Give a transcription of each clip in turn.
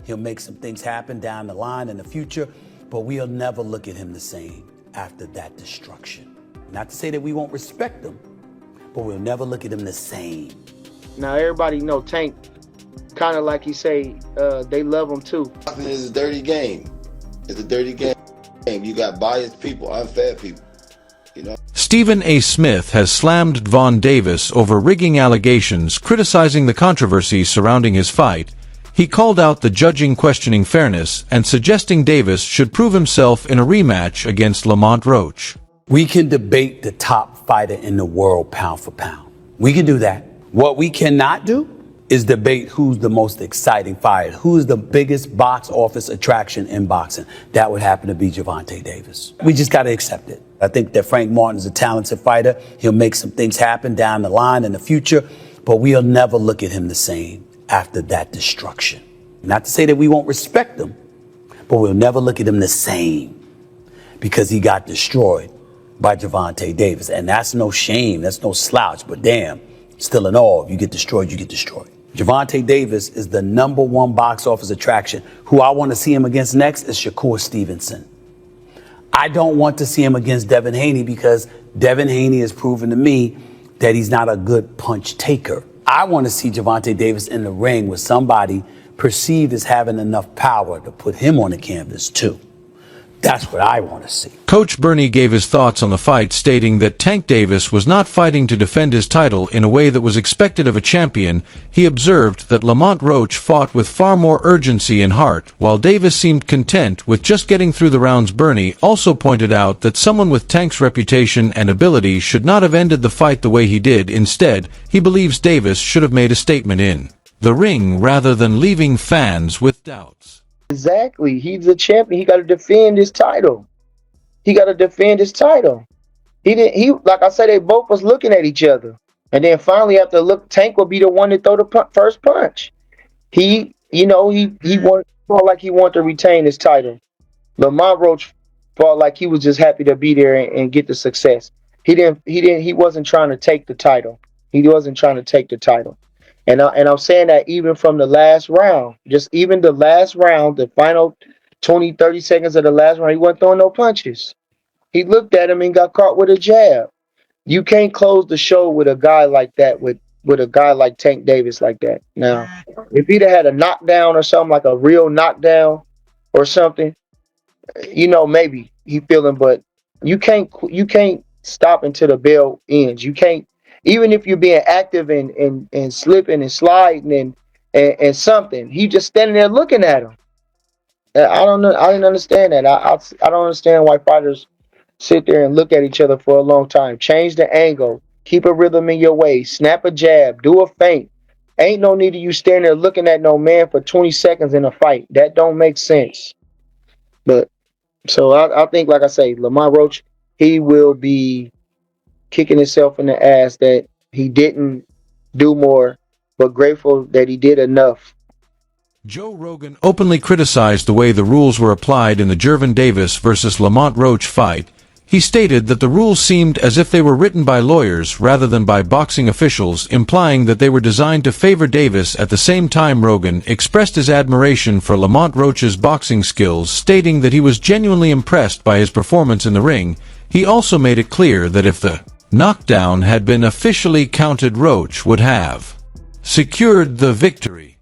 He'll make some things happen down the line in the future, but we'll never look at him the same after that destruction. Not to say that we won't respect him, but we'll never look at him the same. Now everybody know Tank, kind of like he say, they love him too. It's a dirty game. It's a dirty game. You got biased people, unfair people. You know? Stephen A. Smith has slammed Gervonta Davis over rigging allegations, criticizing the controversy surrounding his fight. He called out the judging questioning fairness and suggesting Davis should prove himself in a rematch against Lamont Roach. We can debate the top fighter in the world pound for pound. We can do that. What we cannot do is debate who's the most exciting fighter, who's the biggest box office attraction in boxing. That would happen to be Gervonta Davis. We just got to accept it. I think that Frank Martin's a talented fighter. He'll make some things happen down the line in the future, but we'll never look at him the same after that destruction. Not to say that we won't respect him, but we'll never look at him the same because he got destroyed by Gervonta Davis. And that's no shame, that's no slouch, but damn, still in awe. If you get destroyed, you get destroyed. Gervonta Davis is the #1 box office attraction. Who I want to see him against next is Shakur Stevenson. I don't want to see him against Devin Haney because Devin Haney has proven to me that he's not a good punch taker. I want to see Gervonta Davis in the ring with somebody perceived as having enough power to put him on the canvas too. That's what I want to see. Coach Bernie gave his thoughts on the fight, stating that Tank Davis was not fighting to defend his title in a way that was expected of a champion. He observed that Lamont Roach fought with far more urgency and heart, while Davis seemed content with just getting through the rounds. Bernie also pointed out that someone with Tank's reputation and ability should not have ended the fight the way he did. Instead, he believes Davis should have made a statement in the ring rather than leaving fans with doubts. Exactly. He's a champion. He got to defend his title. He got to defend his title. He like I said, they both was looking at each other. And then finally, after Tank will be the one to throw the first punch. He felt like he wanted to retain his title. Lamont Roach felt like he was just happy to be there and get the success. He wasn't trying to take the title. He wasn't trying to take the title. And I'm saying that even from the last round, just even the last round, the final 20, 30 seconds of the last round, he wasn't throwing no punches. He looked at him and got caught with a jab. You can't close the show with a guy like that, with a guy like Tank Davis like that. Now, if he'd have had a knockdown or something, like a real knockdown or something, maybe he feeling, but you can't stop until the bell ends. You can't. Even if you're being active and slipping and sliding and something, he just standing there looking at him. I don't know. I didn't understand that. I don't understand why fighters sit there and look at each other for a long time. Change the angle. Keep a rhythm in your way. Snap a jab. Do a feint. Ain't no need of you standing there looking at no man for 20 seconds in a fight. That don't make sense. But so I think, like I say, Lamont Roach, he will be kicking himself in the ass that he didn't do more, but grateful that he did enough. Joe Rogan openly criticized the way the rules were applied in the Gervonta Davis versus Lamont Roach fight. He stated that the rules seemed as if they were written by lawyers rather than by boxing officials, implying that they were designed to favor Davis. At the same time, Rogan expressed his admiration for Lamont Roach's boxing skills, stating that he was genuinely impressed by his performance in the ring. He also made it clear that if the knockdown had been officially counted, Roach would have secured the victory.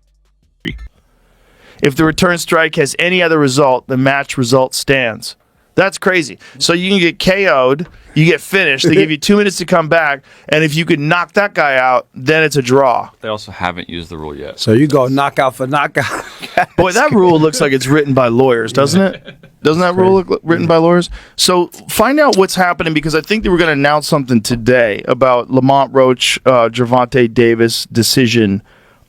If the return strike has any other result, the match result stands. That's crazy. So you can get KO'd, you get finished, they give you 2 minutes to come back, and if you could knock that guy out, then it's a draw. They also haven't used the rule yet. So you go knockout for knockout. Boy, that rule looks like it's written by lawyers, doesn't it? Doesn't that rule look written by lawyers? So find out what's happening, because I think they were going to announce something today about Lamont Roach, Gervonta Davis decision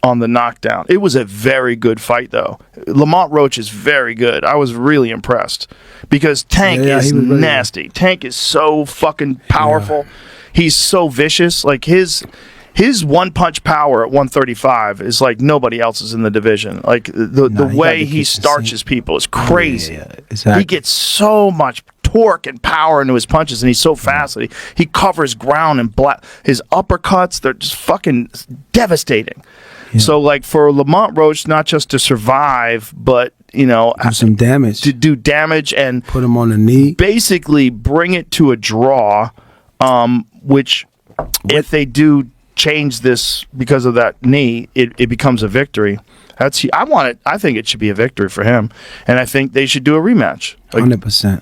on the knockdown. It was a very good fight, though. Lamont Roach is very good. I was really impressed because Tank is nasty. Tank is so fucking powerful. Yeah. He's so vicious. Like his one-punch power at 135 is like nobody else's in the division. Like the way he starches people is crazy. Yeah, exactly. He gets so much torque and power into his punches, and he's so fast that he covers ground and his uppercuts, they're just fucking devastating. So, like, for Lamont Roach, not just to survive, but, Do some damage. to do damage and Put him on the knee. basically bring it to a draw, which if they do change this because of that knee, it becomes a victory. I think it should be a victory for him, and I think they should do a rematch. 100%.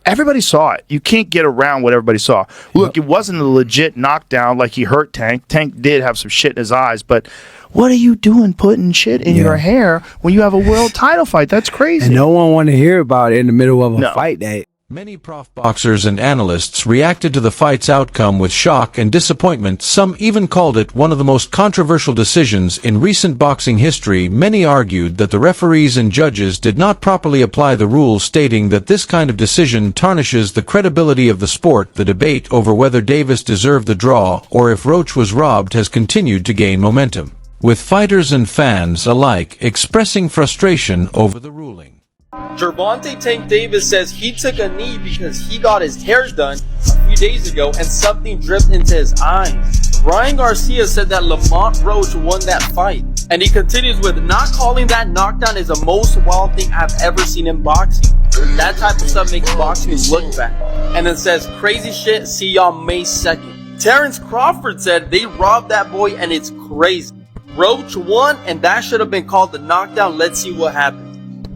Everybody saw it. You can't get around what everybody saw. Look, it wasn't a legit knockdown like he hurt Tank. Tank did have some shit in his eyes, but what are you doing putting shit in your hair when you have a world title fight? That's crazy. And no one want to hear about it in the middle of a fight day. Many prof boxers and analysts reacted to the fight's outcome with shock and disappointment. Some even called it one of the most controversial decisions in recent boxing history. Many argued that the referees and judges did not properly apply the rules, stating that this kind of decision tarnishes the credibility of the sport. The debate over whether Davis deserved the draw or if Roach was robbed has continued to gain momentum, with fighters and fans alike expressing frustration over the ruling. Gervonta Tank Davis says he took a knee because he got his hair done a few days ago and something dripped into his eyes. Ryan Garcia said that Lamont Roach won that fight. And he continues with, not calling that knockdown is the most wild thing I've ever seen in boxing. That type of stuff makes boxing look bad. And then says, crazy shit, see y'all May 2nd. Terrence Crawford said they robbed that boy and it's crazy. Roach won and that should have been called the knockdown. Let's see what happens.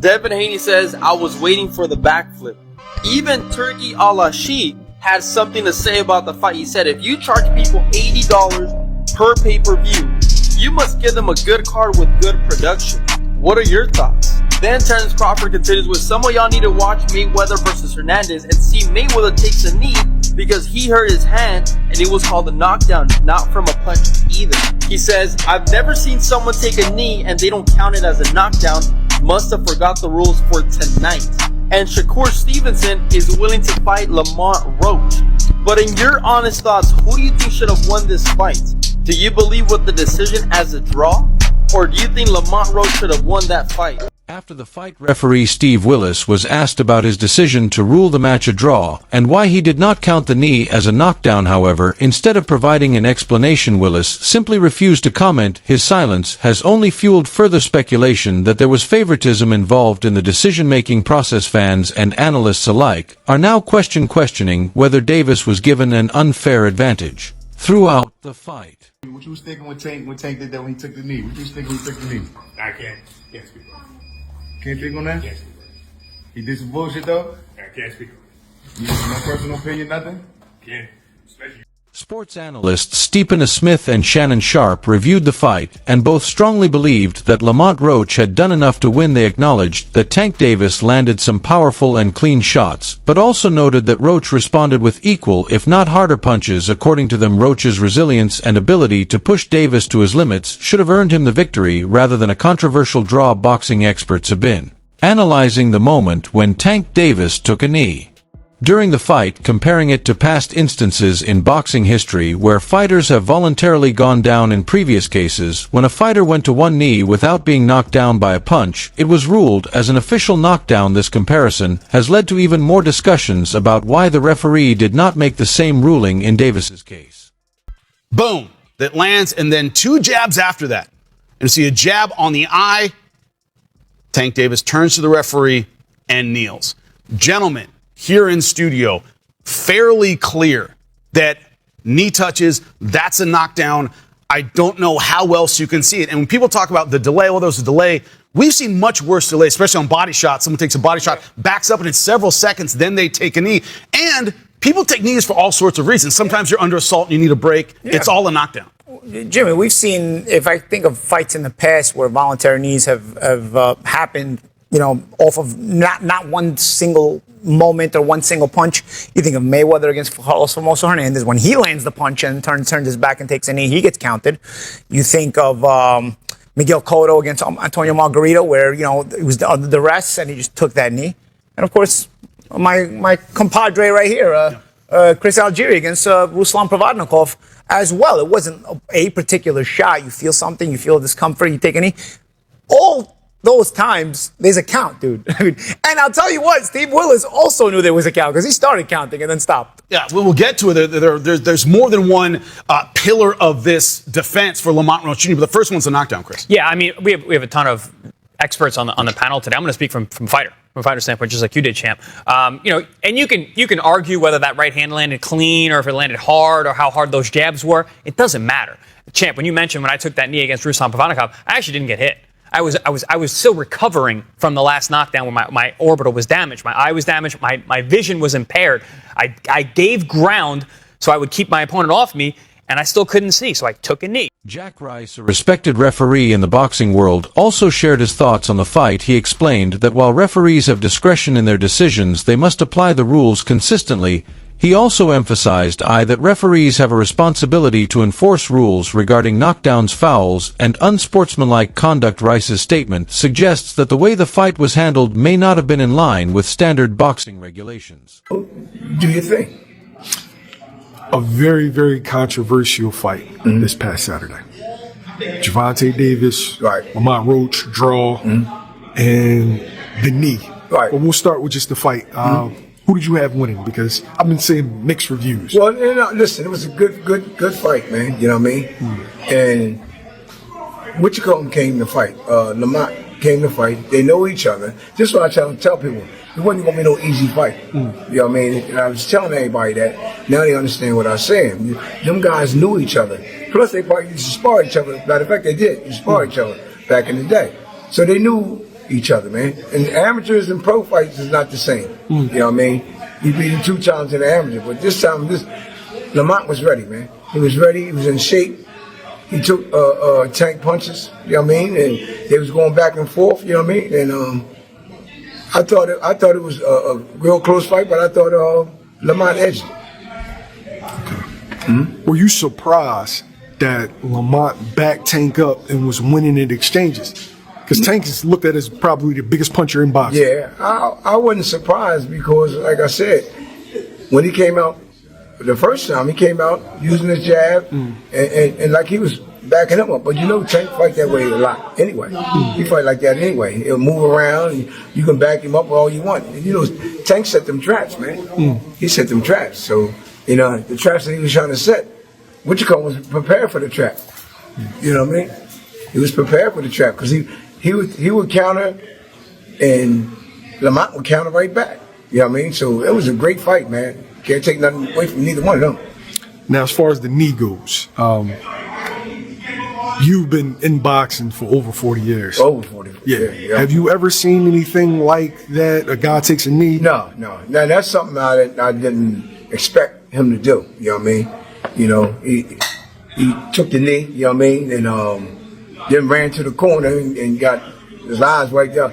Devin Haney says, I was waiting for the backflip. Even Turki Alashi had something to say about the fight. He said, if you charge people $80 per pay-per-view, you must give them a good card with good production. What are your thoughts? Then Terrence Crawford continues with, some of y'all need to watch Mayweather versus Hernandez and see Mayweather takes a knee because he hurt his hand and it was called a knockdown, not from a punch either. He says, I've never seen someone take a knee and they don't count it as a knockdown. Must have forgot the rules for tonight. And Shakur Stevenson is willing to fight Lamont Roach. But in your honest thoughts, who do you think should have won this fight? Do you believe with the decision as a draw? Or do you think Lamont Roach should have won that fight? After the fight, referee Steve Willis was asked about his decision to rule the match a draw and why he did not count the knee as a knockdown. However, instead of providing an explanation, Willis simply refused to comment. His silence has only fueled further speculation that there was favoritism involved in the decision-making process. Fans and analysts alike are now questioning whether Davis was given an unfair advantage throughout the fight. What you was thinking when Tank did that when he took the knee? What you was thinking when he took the knee? I can't speak on it. Can't speak on that? Can't speak on it. He did some bullshit though? I can't speak on it. You have no personal opinion, nothing? Can't. Especially. Sports analysts Stephen A. Smith and Shannon Sharp reviewed the fight and both strongly believed that Lamont Roach had done enough to win. They acknowledged that Tank Davis landed some powerful and clean shots, but also noted that Roach responded with equal if not harder punches. According to them, Roach's resilience and ability to push Davis to his limits should have earned him the victory rather than a controversial draw. Boxing experts have been analyzing the moment when Tank Davis took a knee during the fight, comparing it to past instances in boxing history where fighters have voluntarily gone down. In previous cases, when a fighter went to one knee without being knocked down by a punch, it was ruled as an official knockdown. This comparison has led to even more discussions about why the referee did not make the same ruling in Davis's case. Boom, that lands, and then two jabs after that. And you see a jab on the eye. Tank Davis turns to the referee and kneels. Gentlemen, here in studio, fairly clear that knee touches, that's a knockdown. I don't know how else you can see it. And when people talk about the delay, well, there's a delay. We've seen much worse delay, especially on body shots. Someone takes a body shot, backs up, and it's several seconds, then they take a knee. And people take knees for all sorts of reasons. Sometimes you're under assault and you need a break. Yeah. It's all a knockdown. Jimmy, we've seen, if I think of fights in the past where voluntary knees have happened, off of not one single moment or one single punch. You think of Mayweather against Carlos Famoso Hernandez. When he lands the punch and turns his back and takes a knee, he gets counted. You think of Miguel Cotto against Antonio Margarito, where, it was under duress and he just took that knee. And, of course, my compadre right here, Chris Algieri against Ruslan Provodnikov as well. It wasn't a particular shot. You feel something, you feel discomfort, you take a knee. All those times, there's a count, dude. I mean, and I'll tell you what, Steve Willis also knew there was a count because he started counting and then stopped. Yeah, we'll get to it. There's more than one pillar of this defense for Lamont Roach Jr., but the first one's the knockdown, Chris. Yeah, I mean, we have a ton of experts on the panel today. I'm going to speak from a fighter standpoint, just like you did, Champ. And you can argue whether that right hand landed clean or if it landed hard or how hard those jabs were. It doesn't matter. Champ, when you mentioned when I took that knee against Ruslan Pavanakov, I actually didn't get hit. I was still recovering from the last knockdown where my orbital was damaged. My eye was damaged. My vision was impaired. I gave ground so I would keep my opponent off me, and I still couldn't see, so I took a knee. Jack Rice, a respected referee in the boxing world, also shared his thoughts on the fight. He explained that while referees have discretion in their decisions, they must apply the rules consistently. He also emphasized that referees have a responsibility to enforce rules regarding knockdowns, fouls, and unsportsmanlike conduct. Rice's statement suggests that the way the fight was handled may not have been in line with standard boxing regulations. Do you think? A very, very controversial fight this past Saturday. Gervonta Davis, Lamont Roach, draw, and the knee. But we'll start with just the fight. Who did you have winning? Because I've been seeing mixed reviews. Well, listen, it was a good fight, man. You know what I mean? And Whichcomb came to fight. Lamont came to fight. They know each other. This is what I tell people. It wasn't going to be no easy fight. You know what I mean? And I was telling everybody that. Now they understand what I was saying. Them guys knew each other. Plus, they probably used to spar each other. Matter of fact, they did. They spar each other back in the day. So they knew each other, man. And amateurs and pro fights is not the same. You know what I mean? He beat him 2 times in the amateur. But this time, Lamont was ready, man. He was ready. He was in shape. He took tank punches, you know what I mean? And they was going back and forth, you know what I mean? And I thought it was a real close fight, but I thought Lamont edged it. Were you surprised that Lamont backed Tank up and was winning in exchanges? Because Tank is looked at as probably the biggest puncher in boxing. Yeah, I wasn't surprised because, like I said, when he came out the first time, he came out using his jab and like he was backing him up. But you know, Tank fight that way a lot anyway. He fight like that anyway. He'll move around and you can back him up all you want. And, you know, Tank set them traps, man. He set them traps. So, you know, the traps that he was trying to set, Whichcomb was prepared for the trap. You know what I mean? He was prepared for the trap because he would counter and Lamont would counter right back. You know what I mean? So it was a great fight, man. Can't take nothing away from neither one of them. Now, as far as the knee goes, you've been in boxing for over 40 years. Over 40. Yeah. Have you ever seen anything like that? A guy takes a knee? No. Now, that's something I didn't expect him to do. You know what I mean? You know, he took the knee, you know what I mean? And then ran to the corner and got his eyes right there.